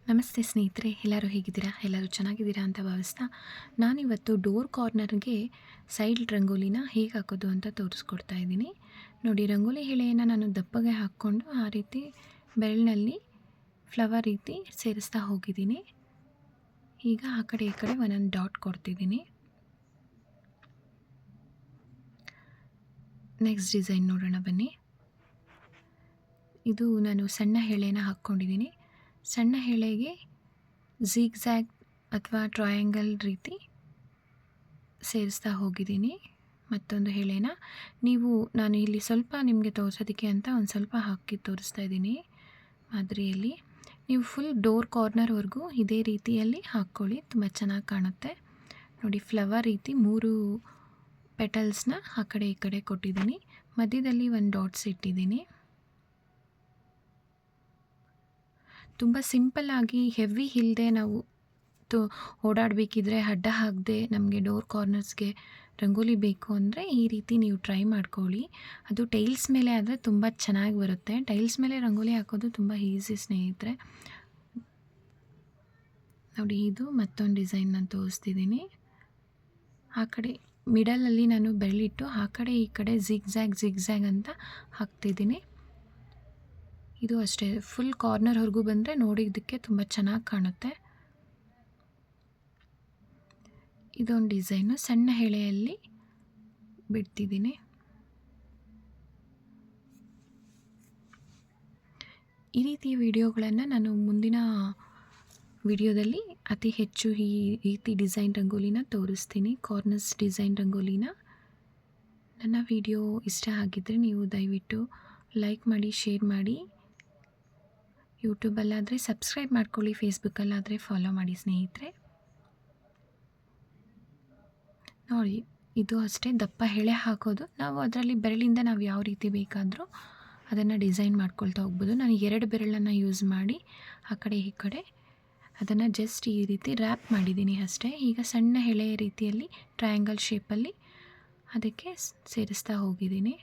ನಮಸ್ತೆ ಸ್ನೇಹಿತರೆ, ಎಲ್ಲರೂ ಹೇಗಿದ್ದೀರಾ? ಎಲ್ಲರೂ ಚೆನ್ನಾಗಿದ್ದೀರಾ ಅಂತ ಭಾವಿಸ್ತಾ ನಾನಿವತ್ತು ಡೋರ್ ಕಾರ್ನರ್ಗೆ ಸೈಡ್ ರಂಗೋಲಿನ ಹೇಗೆ ಹಾಕೋದು ಅಂತ ತೋರಿಸ್ಕೊಡ್ತಾ ಇದ್ದೀನಿ. ನೋಡಿ, ರಂಗೋಲಿ ಎಳೆಯನ್ನು ನಾನು ದಪ್ಪಗೆ ಹಾಕ್ಕೊಂಡು ಆ ರೀತಿ ಬೆರಳಿನಲ್ಲಿ ಫ್ಲವರ್ ರೀತಿ ಸೇರಿಸ್ತಾ ಹೋಗಿದ್ದೀನಿ. ಈಗ ಆ ಕಡೆ ಈ ಕಡೆ ಒಂದೊಂದು ಡಾಟ್ ಕೊಡ್ತಿದ್ದೀನಿ. ನೆಕ್ಸ್ಟ್ ಡಿಸೈನ್ ನೋಡೋಣ ಬನ್ನಿ. ಇದು ನಾನು ಸಣ್ಣ ಎಳೆನ ಹಾಕ್ಕೊಂಡಿದ್ದೀನಿ. ಸಣ್ಣ ಎಳೆಗೆ ಝಿಗ್‌ಝ್ಯಾಗ್ ಅಥವಾ ಟ್ರಯಾಂಗಲ್ ರೀತಿ ಸೇರಿಸ್ತಾ ಹೋಗಿದ್ದೀನಿ. ಮತ್ತೊಂದು ಎಳೆನ ನಾನು ಇಲ್ಲಿ ಸ್ವಲ್ಪ ನಿಮಗೆ ತೋರಿಸೋದಕ್ಕೆ ಅಂತ ಒಂದು ಸ್ವಲ್ಪ ಹಾಕಿ ತೋರಿಸ್ತಾ ಇದ್ದೀನಿ ಮಾದರಿಯಲ್ಲಿ. ನೀವು ಫುಲ್ ಡೋರ್ ಕಾರ್ನರ್ವರೆಗೂ ಇದೇ ರೀತಿಯಲ್ಲಿ ಹಾಕ್ಕೊಳ್ಳಿ, ತುಂಬ ಚೆನ್ನಾಗಿ ಕಾಣುತ್ತೆ. ನೋಡಿ, ಫ್ಲವರ್ ರೀತಿ 3 ಪೆಟಲ್ಸ್ನ ಆ ಕಡೆ ಈ ಕಡೆ ಕೊಟ್ಟಿದ್ದೀನಿ. ಮಧ್ಯದಲ್ಲಿ ಒಂದು ಡಾಟ್ಸ್ ಇಟ್ಟಿದ್ದೀನಿ. ತುಂಬ ಸಿಂಪಲ್ಲಾಗಿ ಹೆವಿ ಇಲ್ಲದೆ ನಾವು ಓಡಾಡಬೇಕಿದ್ರೆ ಅಡ್ಡ ಹಾಕದೆ ನಮಗೆ ಡೋರ್ ಕಾರ್ನರ್ಸ್ಗೆ ರಂಗೋಲಿ ಬೇಕು ಅಂದರೆ ಈ ರೀತಿ ನೀವು ಟ್ರೈ ಮಾಡ್ಕೊಳ್ಳಿ. ಅದು ಟೈಲ್ಸ್ ಮೇಲೆ ಆದರೆ ತುಂಬ ಚೆನ್ನಾಗಿ ಬರುತ್ತೆ. ಟೈಲ್ಸ್ ಮೇಲೆ ರಂಗೋಲಿ ಹಾಕೋದು ತುಂಬ ಈಸಿ ಸ್ನೇಹಿತರೆ. ನೋಡಿ, ಇದು ಮತ್ತೊಂದು ಡಿಸೈನ್ ನಾನು ತೋರಿಸ್ತಿದ್ದೀನಿ. ಆ ಕಡೆ ಮಿಡಲಲ್ಲಿ ನಾನು ಬೆರಳಿಟ್ಟು ಆ ಕಡೆ ಈ ಕಡೆ ಝಿಗ್‌ಝ್ಯಾಗ್ ಅಂತ ಹಾಕ್ತಿದ್ದೀನಿ. ಇದು ಅಷ್ಟೇ, ಫುಲ್ ಕಾರ್ನರ್ವರೆಗೂ ಬಂದರೆ ನೋಡಿದ್ದಕ್ಕೆ ತುಂಬ ಚೆನ್ನಾಗಿ ಕಾಣುತ್ತೆ. ಇದೊಂದು ಡಿಸೈನು ಸಣ್ಣ ಎಳೆಯಲ್ಲಿ ಬಿಡ್ತಿದ್ದೀನಿ. ಈ ರೀತಿಯ ವಿಡಿಯೋಗಳನ್ನು ನಾನು ಮುಂದಿನ ವಿಡಿಯೋದಲ್ಲಿ ಅತಿ ಹೆಚ್ಚು ಈ ರೀತಿ ಡಿಸೈನ್ ರಂಗೋಲಿನ ತೋರಿಸ್ತೀನಿ, ಕಾರ್ನರ್ಸ್ ಡಿಸೈನ್ ರಂಗೋಲಿನ. ನನ್ನ ವಿಡಿಯೋ ಇಷ್ಟ ಆಗಿದ್ದರೆ ನೀವು ದಯವಿಟ್ಟು ಲೈಕ್ ಮಾಡಿ, ಶೇರ್ ಮಾಡಿ. ಯೂಟ್ಯೂಬಲ್ಲಾದರೆ ಸಬ್ಸ್ಕ್ರೈಬ್ ಮಾಡ್ಕೊಳ್ಳಿ, ಫೇಸ್ಬುಕ್ಕಲ್ಲಾದರೆ ಫಾಲೋ ಮಾಡಿ ಸ್ನೇಹಿತರೆ. ನೋಡಿ, ಇದು ಅಷ್ಟೇ, ದಪ್ಪ ಎಳೆ ಹಾಕೋದು. ನಾವು ಅದರಲ್ಲಿ ಬೆರಳಿಂದ ನಾವು ಯಾವ ರೀತಿ ಬೇಕಾದರೂ ಅದನ್ನು ಡಿಸೈನ್ ಮಾಡ್ಕೊಳ್ತಾ ಹೋಗ್ಬೋದು. ನಾನು 2 ಬೆರಳನ್ನು ಯೂಸ್ ಮಾಡಿ ಆ ಕಡೆ ಈ ಕಡೆ ಅದನ್ನು ಜಸ್ಟ್ ಈ ರೀತಿ ರ್ಯಾಪ್ ಮಾಡಿದ್ದೀನಿ ಅಷ್ಟೇ. ಈಗ ಸಣ್ಣ ಎಳೆಯ ರೀತಿಯಲ್ಲಿ ಟ್ರಯಾಂಗಲ್ ಶೇಪಲ್ಲಿ ಅದಕ್ಕೆ ಸೇರಿಸ್ತಾ ಹೋಗಿದ್ದೀನಿ.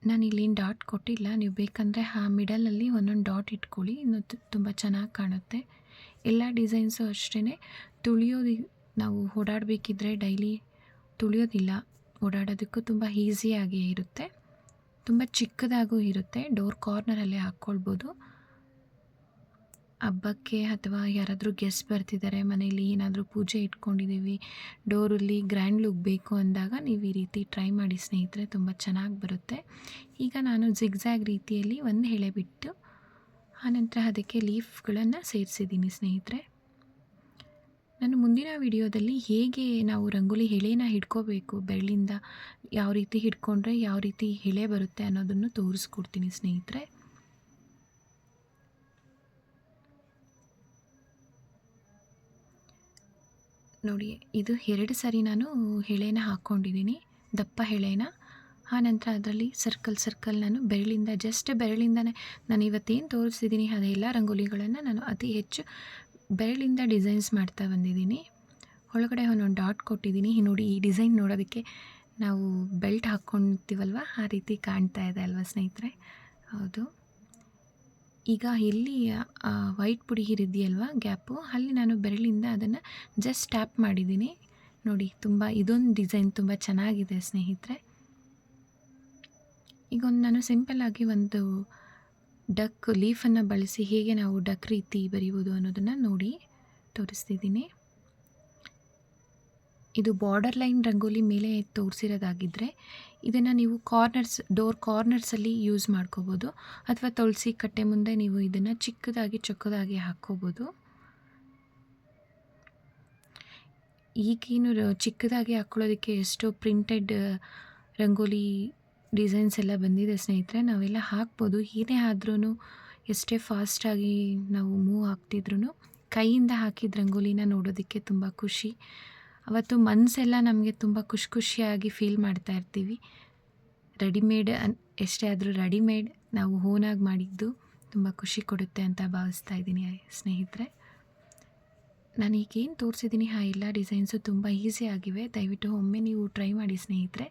ನಾನು ಇಲ್ಲಿ ಡಾಟ್ ಕೊಟ್ಟಿಲ್ಲ, ನೀವು ಬೇಕಂದರೆ ಆ ಮಿಡಲಲ್ಲಿ ಒಂದೊಂದು ಡಾಟ್ ಇಟ್ಕೊಳ್ಳಿ, ಇನ್ನು ತುಂಬ ಚೆನ್ನಾಗಿ ಕಾಣುತ್ತೆ. ಎಲ್ಲ ಡಿಸೈನ್ಸು ಅಷ್ಟೇ, ನಾವು ಓಡಾಡಬೇಕಿದ್ರೆ ಡೈಲಿ ತುಳಿಯೋದಿಲ್ಲ, ಓಡಾಡೋದಕ್ಕೂ ತುಂಬ ಈಸಿಯಾಗೇ ಇರುತ್ತೆ, ತುಂಬ ಚಿಕ್ಕದಾಗೂ ಇರುತ್ತೆ. ಡೋರ್ ಕಾರ್ನರಲ್ಲೇ ಹಾಕ್ಕೊಳ್ಬೋದು. ಹಬ್ಬಕ್ಕೆ ಅಥವಾ ಯಾರಾದರೂ ಗೆಸ್ಟ್ ಬರ್ತಿದ್ದಾರೆ ಮನೇಲಿ, ಏನಾದರೂ ಪೂಜೆ ಇಟ್ಕೊಂಡಿದ್ದೀವಿ, ಡೋರಲ್ಲಿ ಗ್ರ್ಯಾಂಡ್ ಲುಕ್ ಬೇಕು ಅಂದಾಗ ನೀವು ಈ ರೀತಿ ಟ್ರೈ ಮಾಡಿ ಸ್ನೇಹಿತರೆ, ತುಂಬ ಚೆನ್ನಾಗಿ ಬರುತ್ತೆ. ಈಗ ನಾನು ಝಿಗ್‌ಝ್ಯಾಗ್ ರೀತಿಯಲ್ಲಿ ಒಂದು ಎಳೆ ಬಿಟ್ಟು ಆನಂತರ ಅದಕ್ಕೆ ಲೀಫ್ಗಳನ್ನು ಸೇರಿಸಿದ್ದೀನಿ ಸ್ನೇಹಿತರೆ. ನಾನು ಮುಂದಿನ ವಿಡಿಯೋದಲ್ಲಿ ಹೇಗೆ ನಾವು ರಂಗೋಲಿ ಎಳೆನ ಹಿಡ್ಕೋಬೇಕು, ಬೆರಳಿಂದ ಯಾವ ರೀತಿ ಹಿಡ್ಕೊಂಡ್ರೆ ಯಾವ ರೀತಿ ಎಳೆ ಬರುತ್ತೆ ಅನ್ನೋದನ್ನು ತೋರಿಸ್ಕೊಡ್ತೀನಿ ಸ್ನೇಹಿತರೆ. ನೋಡಿ, ಇದು 2 ಸರಿ ನಾನು ಎಳೆನ ಹಾಕ್ಕೊಂಡಿದ್ದೀನಿ, ದಪ್ಪ ಎಳೆನ. ಆನಂತರ ಅದರಲ್ಲಿ ಸರ್ಕಲ್ ನಾನು ಬೆರಳಿಂದನೇ ನಾನು ಇವತ್ತೇನು ತೋರಿಸ್ತಿದ್ದೀನಿ ಅದೆಲ್ಲ ರಂಗೋಲಿಗಳನ್ನು ನಾನು ಅತಿ ಹೆಚ್ಚು ಬೆರಳಿಂದ ಡಿಸೈನ್ಸ್ ಮಾಡ್ತಾ ಬಂದಿದ್ದೀನಿ. ಒಳಗಡೆ ಒಂದೊಂದು ಡಾಟ್ ಕೊಟ್ಟಿದ್ದೀನಿ. ನೋಡಿ, ಈ ಡಿಸೈನ್ ನೋಡೋದಕ್ಕೆ ನಾವು ಬೆಲ್ಟ್ ಹಾಕ್ಕೊಳ್ತೀವಲ್ವ ಆ ರೀತಿ ಕಾಣ್ತಾ ಇದೆ ಅಲ್ವಾ ಸ್ನೇಹಿತರೆ? ಹೌದು. ಈಗ ಎಲ್ಲಿ ವೈಟ್ ಪುಡಿ ಇದೆಯಲ್ವ ಗ್ಯಾಪು, ಅಲ್ಲಿ ನಾನು ಬೆರಳಿಂದ ಅದನ್ನು ಜಸ್ಟ್ ಟ್ಯಾಪ್ ಮಾಡಿದ್ದೀನಿ. ನೋಡಿ, ಇದೊಂದು ಡಿಸೈನ್ ತುಂಬ ಚೆನ್ನಾಗಿದೆ ಸ್ನೇಹಿತರೆ. ಈಗ ನಾನು ಸಿಂಪಲ್ಲಾಗಿ ಒಂದು ಡಕ್ ಲೀಫನ್ನು ಬಳಸಿ ಹೇಗೆ ನಾವು ಡಕ್ ರೀತಿ ಬರೆಯುವುದು ಅನ್ನೋದನ್ನು ನೋಡಿ ತೋರಿಸ್ತಿದ್ದೀನಿ. ಇದು ಬಾರ್ಡರ್ ಲೈನ್ ರಂಗೋಲಿ ಮೇಲೆ ತೋರಿಸಿರೋದಾಗಿದ್ದರೆ ಇದನ್ನು ನೀವು ಡೋರ್ ಕಾರ್ನರ್ಸಲ್ಲಿ ಯೂಸ್ ಮಾಡ್ಕೋಬೋದು, ಅಥವಾ ತುಳಸಿ ಕಟ್ಟೆ ಮುಂದೆ ನೀವು ಇದನ್ನು ಚೊಕ್ಕದಾಗಿ ಹಾಕ್ಕೋಬೋದು. ಈಗೇನು ಚಿಕ್ಕದಾಗಿ ಹಾಕ್ಕೊಳ್ಳೋದಕ್ಕೆ ಎಷ್ಟೋ ಪ್ರಿಂಟೆಡ್ ರಂಗೋಲಿ ಡಿಸೈನ್ಸ್ ಎಲ್ಲ ಬಂದಿದೆ ಸ್ನೇಹಿತರೆ, ನಾವೆಲ್ಲ ಹಾಕ್ಬೋದು. ಏನೇ ಆದ್ರೂ, ಎಷ್ಟೇ ಫಾಸ್ಟಾಗಿ ನಾವು ಮೂವ್ ಆಗ್ತಿದ್ರೂ ಕೈಯಿಂದ ಹಾಕಿದ ರಂಗೋಲಿನ ನೋಡೋದಕ್ಕೆ ತುಂಬ ಖುಷಿ. ಅವತ್ತು ಮನಸ್ಸೆಲ್ಲ ನಮಗೆ ತುಂಬ ಖುಷಿಯಾಗಿ ಫೀಲ್ ಮಾಡ್ತಾ ಇರ್ತೀವಿ. ಎಷ್ಟೇ ಆದರೂ ರೆಡಿಮೇಡ್ ನಾವು ಓನಾಗಿ ಮಾಡಿದ್ದು ತುಂಬ ಖುಷಿ ಕೊಡುತ್ತೆ ಅಂತ ಭಾವಿಸ್ತಾ ಇದ್ದೀನಿ ಸ್ನೇಹಿತರೆ. ನಾನು ಈಗೇನು ತೋರಿಸಿದ್ದೀನಿ ಆ ಎಲ್ಲ ಡಿಸೈನ್ಸು ತುಂಬ ಈಸಿ ಆಗಿವೆ. ದಯವಿಟ್ಟು ಒಮ್ಮೆ ನೀವು ಟ್ರೈ ಮಾಡಿ ಸ್ನೇಹಿತರೆ.